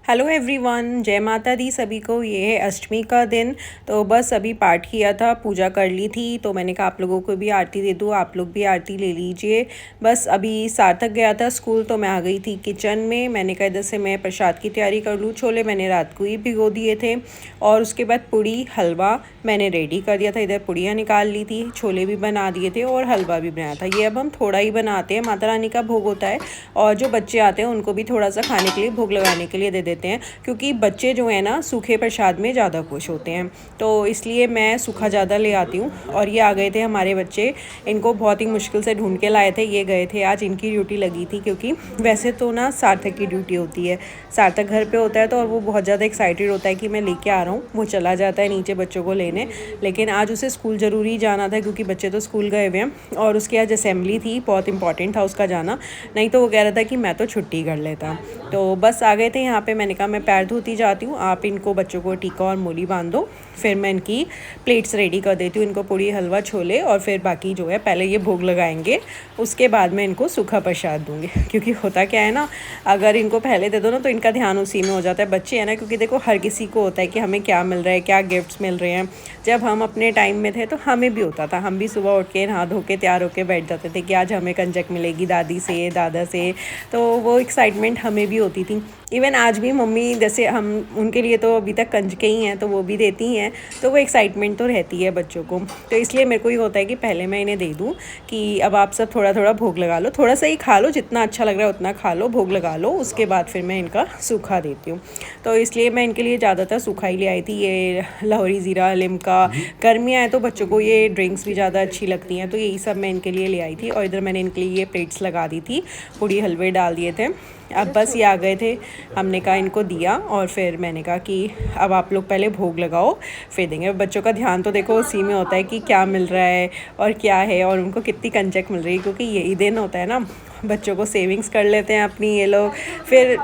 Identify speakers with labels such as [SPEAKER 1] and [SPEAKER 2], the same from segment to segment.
[SPEAKER 1] Hello everyone, जय माता दी सभी को। ये है अष्टमी का दिन। तो बस अभी पाठ किया था, पूजा कर ली थी, तो मैंने कहा आप लोगों को भी आरती दे दूँ, आप लोग भी आरती ले लीजिए। बस अभी सार्थक गया था स्कूल, तो मैं आ गई थी किचन में। मैंने कहा इधर से मैं प्रसाद की तैयारी कर लूँ। छोले मैंने रात को ही भिगो दिए थे और उसके बाद पूड़ी हलवा मैंने रेडी कर दिया था। इधर पूड़ियाँ निकाल ली थी, छोले भी बना दिए थे और हलवा भी बनाया था। ये अब हम थोड़ा ही बनाते हैं, माता रानी का भोग होता है और जो बच्चे आते हैं उनको भी थोड़ा सा खाने के लिए, भोग लगाने के लिए दे देते हैं, क्योंकि बच्चे जो है ना सूखे प्रसाद में ज़्यादा खुश होते हैं, तो इसलिए मैं सूखा ज़्यादा ले आती हूँ। और ये आ गए थे हमारे बच्चे, इनको बहुत ही मुश्किल से ढूंढ के लाए थे। ये गए थे, आज इनकी ड्यूटी लगी थी, क्योंकि वैसे तो ना सार्थक की ड्यूटी होती है, सार्थक घर पे होता है तो, और वो बहुत ज़्यादा एक्साइटेड होता है कि मैं लेके आ रहा हूँ। वो चला जाता है नीचे बच्चों को लेने, लेकिन आज उसे स्कूल ज़रूरी जाना था क्योंकि बच्चे तो स्कूल गए हुए हैं और उसकी आज असेंबली थी, बहुत इंपॉर्टेंट था उसका जाना। नहीं तो वो कह रहा था कि मैं तो छुट्टी कर लेता। तो बस आ गए थे यहाँ पे। मैंने कहा मैं पैर धोती जाती हूँ, आप इनको बच्चों को टीका और मूली बांध दो, फिर मैं इनकी प्लेट्स रेडी कर देती हूँ। इनको पूड़ी हलवा छोले और फिर बाकी जो है पहले ये भोग लगाएंगे, उसके बाद मैं इनको सूखा प्रसाद दूँगी। क्योंकि होता क्या है ना, अगर इनको पहले दे दो ना तो इनका ध्यान उसी में हो जाता है। बच्चे हैं ना, क्योंकि देखो हर किसी को होता है कि हमें क्या मिल रहा है, क्या गिफ्ट्स मिल रहे हैं। जब हम अपने टाइम में थे तो हमें भी होता था, हम भी सुबह उठ के नहा धो के तैयार होके बैठ जाते थे कि आज हमें कंजक मिलेगी दादी से, दादा से। तो वो एक्साइटमेंट हमें भी होती थी। इवन आज भी मम्मी, जैसे हम उनके लिए तो अभी तक कंजकें ही हैं, तो वो भी देती हैं, तो वो एक्साइटमेंट तो रहती है बच्चों को। तो इसलिए मेरे को ये होता है कि पहले मैं इन्हें दे दूँ कि अब आप सब थोड़ा थोड़ा भोग लगा लो, थोड़ा सा ही खा लो, जितना अच्छा लग रहा है उतना खा लो, भोग लगा लो, उसके बाद फिर मैं इनका सूखा देती हूँ। तो इसलिए मैं इनके लिए ज़्यादातर सूखा ही ले आई थी। ये लाहौरी ज़ीरा, लिम्का, गर्मियाँ हैं तो बच्चों को ये ड्रिंक्स भी ज़्यादा अच्छी लगती हैं, तो यही सब मैं इनके लिए ले आई थी। और इधर मैंने इनके लिए ये प्लेट्स लगा दी थी, पूड़ी हलवे डाल दिए थे। अब बस ये आ गए थे, हमने कहा इनको दिया और फिर मैंने कहा कि अब आप लोग पहले भोग लगाओ, फिर देंगे। बच्चों का ध्यान तो देखो उसी में होता है कि क्या मिल रहा है और क्या है और उनको कितनी कंजक मिल रही है, क्योंकि यही दिन होता है ना, बच्चों को सेविंग्स कर लेते हैं अपनी ये लोग। फिर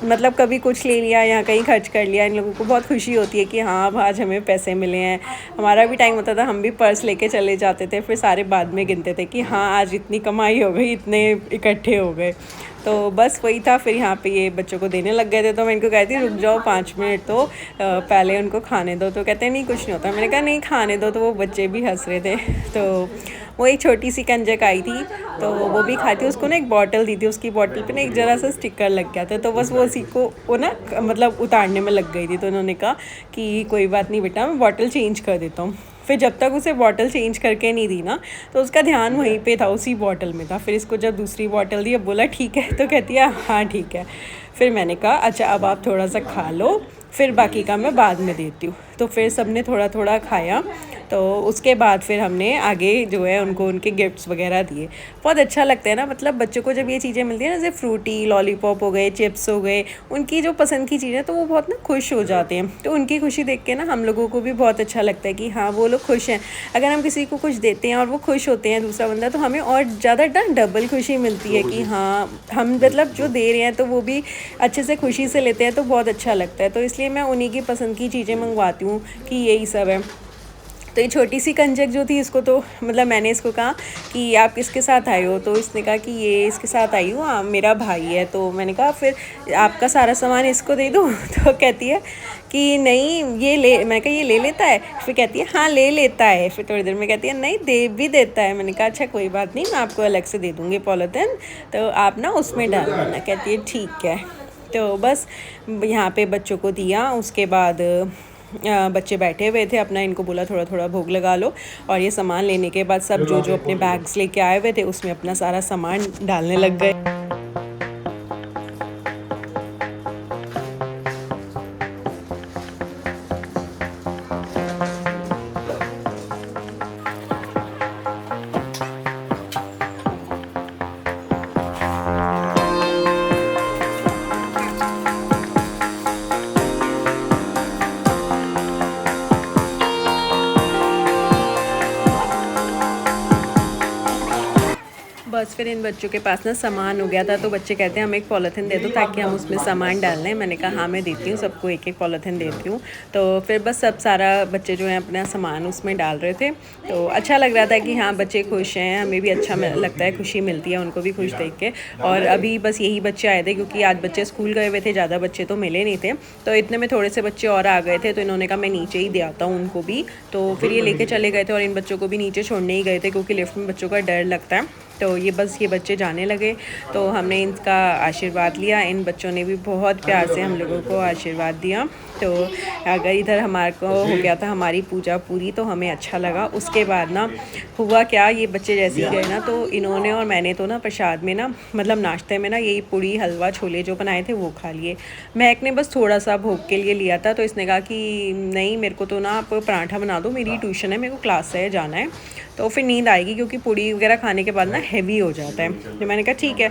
[SPEAKER 1] मतलब कभी कुछ ले लिया या कहीं खर्च कर लिया, इन लोगों को बहुत खुशी होती है कि हाँ अब आज हमें पैसे मिले हैं। हमारा भी टाइम होता था, हम भी पर्स लेके चले जाते थे, फिर सारे बाद में गिनते थे कि हाँ आज इतनी कमाई हो गई, इतने इकट्ठे हो गए। तो बस वही था। फिर यहाँ पे ये बच्चों को देने लग गए थे, तो मैं इनको कहती रुक जाओ 5 मिनट, तो पहले उनको खाने दो। तो कहते हैं नहीं कुछ नहीं होता। मैंने कहा नहीं खाने दो, तो वो बच्चे भी हंस रहे थे। तो वो एक छोटी सी कंजक आई थी, तो वो भी खाई थी। उसको ना एक बॉटल दी थी, उसकी बॉटल पे ना एक ज़रा सा स्टिकर लग गया था, तो बस वो उसी को वो ना मतलब उतारने में लग गई थी। तो उन्होंने कहा कि कोई बात नहीं बेटा, मैं बॉटल चेंज कर देता हूँ। फिर जब तक उसे बॉटल चेंज करके नहीं दी ना, तो उसका ध्यान वहीं पे था, उसी बॉटल में था। फिर इसको जब दूसरी बॉटल दी, अब बोला ठीक है, तो कहती है हाँ ठीक है। फिर मैंने कहा अच्छा अब आप थोड़ा सा खा लो, फिर बाकी का मैं बाद में देती हूँ। तो फिर सबने थोड़ा थोड़ा खाया, तो उसके बाद फिर हमने आगे जो है उनको उनके गिफ्ट्स वगैरह दिए। बहुत अच्छा लगता है ना, मतलब बच्चों को जब ये चीज़ें मिलती हैं ना, जैसे फ्रूटी, लॉलीपॉप हो गए, चिप्स हो गए, उनकी जो पसंद की चीज़ें, तो वो बहुत ना खुश हो जाते हैं। तो उनकी खुशी देख के ना हम लोगों को भी बहुत अच्छा लगता है कि हाँ वो लोग खुश हैं। अगर हम किसी को कुछ देते हैं और वो खुश होते हैं दूसरा बंदा, तो हमें और ज़्यादा डबल खुशी मिलती है कि हाँ हम मतलब जो दे रहे हैं तो वो भी अच्छे से खुशी से लेते हैं, तो बहुत अच्छा लगता है। तो इसलिए मैं उन्हीं की पसंद की चीज़ें मंगवाती हूँ कि यही सब है। तो ये छोटी सी कंजक जो थी, इसको तो मतलब मैंने इसको कहा कि आप किसके साथ आए हो, तो इसने कहा कि ये इसके साथ आई हूँ, मेरा भाई है। तो मैंने कहा फिर आपका सारा सामान इसको दे दूँ। तो कहती है कि नहीं ये ले, मैं कहा ये ले लेता है। फिर कहती है हाँ ले लेता है। फिर थोड़ी देर में कहती है नहीं दे भी देता है। मैंने कहा अच्छा कोई बात नहीं, मैं आपको अलग से दे दूँगी पॉलीथिन, तो आप ना उसमें डाल देना। कहती है ठीक है। तो बस यहाँ पे बच्चों को दिया, उसके बाद बच्चे बैठे हुए थे अपना, इनको बोला थोड़ा थोड़ा भोग लगा लो। और ये सामान लेने के बाद सब जो जो अपने बैग्स लेके आए हुए थे उसमें अपना सारा सामान डालने लग गए। बस फिर इन बच्चों के पास ना सामान हो गया था, तो बच्चे कहते हैं हमें एक पॉलीथीन दे दो ताकि हम उसमें सामान डाल लें। मैंने कहा हाँ मैं देती हूँ, सबको एक एक पॉलीथीन देती हूँ। तो फिर बस सब सारा बच्चे जो हैं अपना सामान उसमें डाल रहे थे, तो अच्छा लग रहा था कि हाँ बच्चे खुश हैं, हमें भी अच्छा लगता है, खुशी मिलती है उनको भी खुश देख के। और अभी बस यही बच्चे आए थे क्योंकि आज बच्चे स्कूल गए हुए थे, ज़्यादा बच्चे तो मिले नहीं थे, तो इतने में थोड़े से बच्चे और आ गए थे, तो इन्होंने कहा मैं नीचे ही दे आता हूँ उनको भी। तो फिर ये लेके चले गए थे और इन बच्चों को भी नीचे छोड़ने ही गए थे क्योंकि लिफ्ट में बच्चों का डर लगता है। तो ये बच्चे जाने लगे, तो हमने इनका आशीर्वाद लिया। इन बच्चों ने भी बहुत प्यार से हम लोगों को आशीर्वाद दिया। तो अगर इधर हमारे को हो गया था हमारी पूजा पूरी, तो हमें अच्छा लगा। उसके बाद ना हुआ क्या, ये बच्चे जैसे ही गए ना, तो इन्होंने और मैंने तो ना प्रसाद में ना मतलब नाश्ते में ना यही पूड़ी हलवा छोले जो बनाए थे वो खा लिए। महक ने बस थोड़ा सा भोग के लिए लिया था, तो इसने कहा कि नहीं मेरे को तो ना आप पराठा बना दो, मेरी ट्यूशन है, मेरे को क्लास है, जाना है, तो फिर नींद आएगी क्योंकि पूड़ी वगैरह खाने के बाद ना हैवी हो जाता है। तो मैंने कहा ठीक है।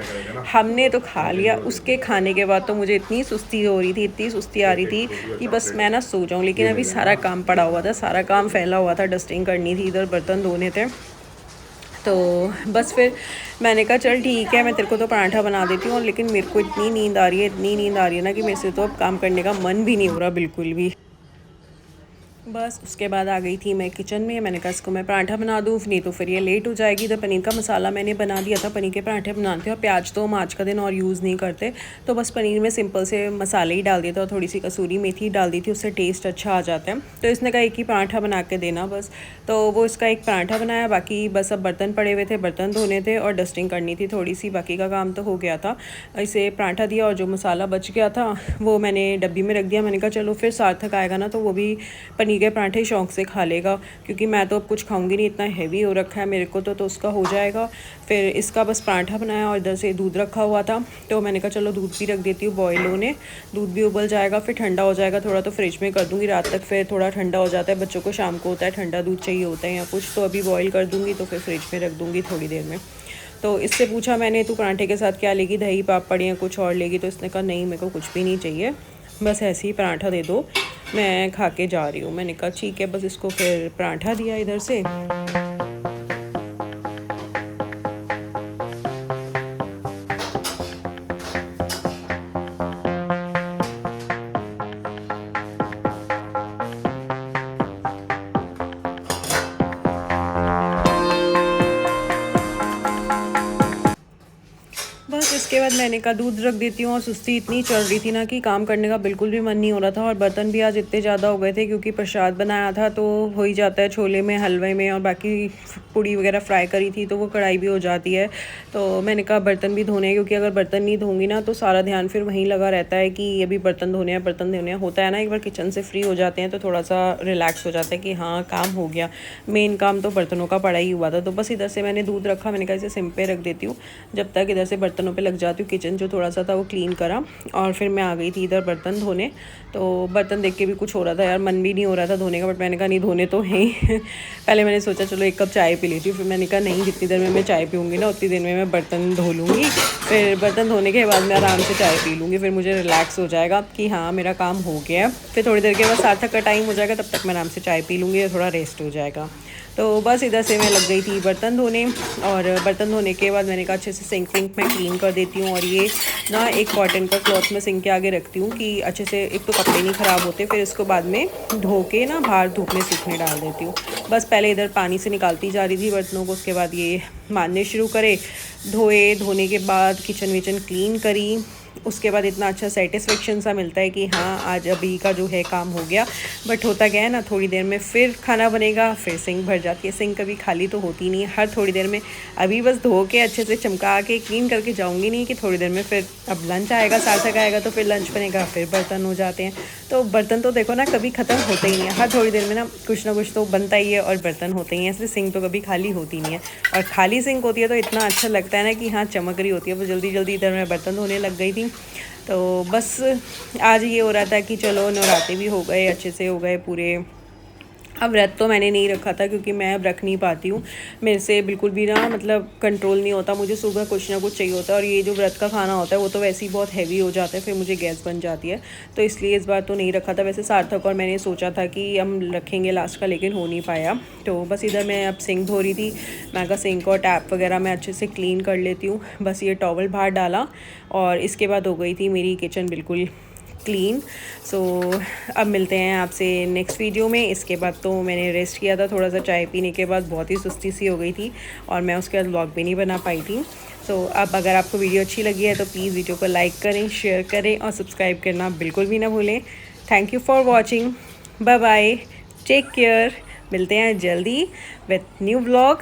[SPEAKER 1] हमने तो खा लिया। उसके खाने के बाद तो मुझे इतनी सुस्ती हो रही थी, इतनी सुस्ती आ रही थी कि बस मैं ना सो जाऊँ, लेकिन अभी सारा काम पड़ा हुआ था, सारा काम फैला हुआ था, डस्टिंग करनी थी, इधर बर्तन धोने थे। तो बस फिर मैंने कहा चल ठीक है मैं तेरे को तो पराठा बना देती हूँ, लेकिन मेरे को इतनी नींद आ रही है, इतनी नींद आ रही है ना कि मेरे से तो अब काम करने का मन भी नहीं हो रहा बिल्कुल भी। बस उसके बाद आ गई थी मैं किचन में। मैंने कहा इसको मैं पराठा बना दूँ, नहीं तो फिर ये लेट हो जाएगी। तो पनीर का मसाला मैंने बना दिया था, पनीर के पराठे बनाते हैं और प्याज तो हम आज का दिन और यूज़ नहीं करते, तो बस पनीर में सिंपल से मसाले ही डाल दिया था और थोड़ी सी कसूरी मेथी डाल दी थी, उससे टेस्ट अच्छा आ जाता है। तो इसने कहा एक ही पराठा बना के देना बस, तो वो इसका एक पराठा बनाया। बाकी बस अब बर्तन पड़े हुए थे, बर्तन धोने थे और डस्टिंग करनी थी थोड़ी सी, बाकी का काम तो हो गया था। इसे पराठा दिया और जो मसाला बच गया था वो मैंने डब्बी में रख दिया। मैंने कहा चलो फिर सार्थक आएगा ना तो वो भी पनीर के पराठे शौक से खा लेगा, क्योंकि मैं तो अब कुछ खाऊंगी नहीं, इतना हैवी हो रखा है मेरे को, तो उसका हो जाएगा। फिर इसका बस पराठा बनाया और इधर से दूध रखा हुआ था, तो मैंने कहा चलो दूध भी रख देती हूँ बॉयल होने, दूध भी उबल जाएगा, फिर ठंडा हो जाएगा थोड़ा, तो फ्रिज में कर दूँगी रात तक, फिर थोड़ा ठंडा हो जाता है, बच्चों को शाम को होता है ठंडा दूध चाहिए होता है या कुछ, तो अभी बॉयल कर दूँगी तो फिर फ्रिज में रख दूँगी थोड़ी देर में। तो इससे पूछा मैंने तू पराठे के साथ क्या लेगी, दही पापड़ या कुछ और लेगी, तो इसने कहा नहीं मेरे को कुछ भी नहीं चाहिए, बस ऐसे ही पराठा दे दो, मैं खा के जा रही हूँ। मैंने कहा ठीक है, बस इसको फिर पराठा दिया इधर से। बस इसके बाद मैंने कहा दूध रख देती हूँ, और सुस्ती इतनी चल रही थी ना कि काम करने का बिल्कुल भी मन नहीं हो रहा था। और बर्तन भी आज इतने ज़्यादा हो गए थे क्योंकि प्रसाद बनाया था, तो हो ही जाता है छोले में, हलवे में, और बाकी पूड़ी वगैरह फ्राई करी थी तो वो कढ़ाई भी हो जाती है। तो मैंने कहा बर्तन भी धोने हैं, क्योंकि अगर बर्तन नहीं धोंगी ना तो सारा ध्यान फिर वहीं लगा रहता है कि अभी बर्तन धोने हैं, बर्तन धोने हैं। होता है ना एक बार किचन से फ्री हो जाते हैं तो थोड़ा सा रिलैक्स हो जाता है कि हाँ काम हो गया। मेन काम तो बर्तनों का पड़ा ही हुआ था। तो बस इधर से मैंने दूध रखा, मैंने कहा इसे सिम पे रख देती हूँ जब तक इधर से बर्तनों पे लग जाती हूँ। किचन जो थोड़ा सा था वो क्लीन करा और फिर मैं आ गई थी इधर बर्तन धोने। तो बर्तन देख के भी कुछ हो रहा था यार, मन भी नहीं हो रहा था धोने का, बट मैंने कहा नहीं धोने तो हैं ही। पहले मैंने सोचा चलो एक कप चाय पी लेती हूँ, फिर मैंने कहा नहीं जितनी देर में मैं चाय पीऊँगी ना उतनी देर में मैं बर्तन धो लूँगी, फिर बर्तन धोने के बाद मैं आराम से चाय पी लूँगी, फिर मुझे रिलैक्स हो जाएगा कि हाँ मेरा काम हो गया है। फिर थोड़ी देर के बाद सार्थक का टाइम हो जाएगा, तब तक मैं आराम से चाय पी लूँगी और थोड़ा रेस्ट हो जाएगा। तो बस इधर से मैं लग गई थी बर्तन धोने, और बर्तन धोने के बाद मैंने कहा अच्छे से सिंक विंक में क्लीन कर देती हूँ। और ये ना एक कॉटन का क्लॉथ में सिंक के आगे रखती हूँ कि अच्छे से एक तो कपड़े नहीं ख़राब होते, फिर इसको बाद में धो के ना बाहर धूप में सूखने डाल देती हूँ। बस पहले इधर पानी से निकालती जा रही थी बर्तनों को, उसके बाद ये मारने शुरू करे, धोने के बाद किचन विचन क्लीन करी। उसके बाद इतना अच्छा सेटिस्फेक्शन सा मिलता है कि हाँ आज अभी का जो है काम हो गया। बट होता क्या है ना, थोड़ी देर में फिर खाना बनेगा, फिर सिंक भर जाती है। सिंक कभी खाली तो होती नहीं है, हर थोड़ी देर में। अभी बस धो के अच्छे से चमका के क्लीन करके जाऊंगी नहीं कि थोड़ी देर में फिर अब लंच आएगा, सार्थक आएगा तो फिर लंच बनेगा, फिर बर्तन हो जाते हैं। तो बर्तन तो देखो ना कभी ख़त्म होते ही नहीं है, हर थोड़ी देर में ना कुछ तो बनता ही है और बर्तन होते ही हैं, इसलिए सिंक तो कभी खाली होती नहीं है। और खाली सिंक होती है तो इतना अच्छा लगता है ना कि हाँ चमक रही होती है। वो जल्दी जल्दी इधर मैं बर्तन धोने लग गई थी। तो बस आज ये हो रहा था कि चलो नवरात्रे भी हो गए, अच्छे से हो गए पूरे, अब व्रत तो मैंने नहीं रखा था क्योंकि मैं अब रख नहीं पाती हूँ, मेरे से बिल्कुल भी ना मतलब कंट्रोल नहीं होता, मुझे सुबह कुछ ना कुछ चाहिए होता है और ये जो व्रत का खाना होता है वो तो वैसे ही बहुत हैवी हो जाता है, फिर मुझे गैस बन जाती है, तो इसलिए इस बार तो नहीं रखा था। वैसे सार्थक और मैंने सोचा था कि हम रखेंगे लास्ट का, लेकिन हो नहीं पाया। तो बस इधर मैं अब सिंक धो रही थी, मैं कहा सिंक और टैप वगैरह मैं अच्छे से क्लीन कर लेती हूँ। बस ये टॉवल बाहर डाला और इसके बाद हो गई थी मेरी किचन बिल्कुल क्लीन। सो अब मिलते हैं आपसे नेक्स्ट वीडियो में। इसके बाद तो मैंने रेस्ट किया था थोड़ा सा, चाय पीने के बाद बहुत ही सुस्ती सी हो गई थी और मैं उसके बाद व्लॉग भी नहीं बना पाई थी। सो अब अगर आपको वीडियो अच्छी लगी है तो प्लीज़ वीडियो को लाइक करें, शेयर करें और सब्सक्राइब करना बिल्कुल भी ना भूलें। Thank you for watching, bye bye, take care, मिलते हैं जल्दी विथ न्यू व्लॉग।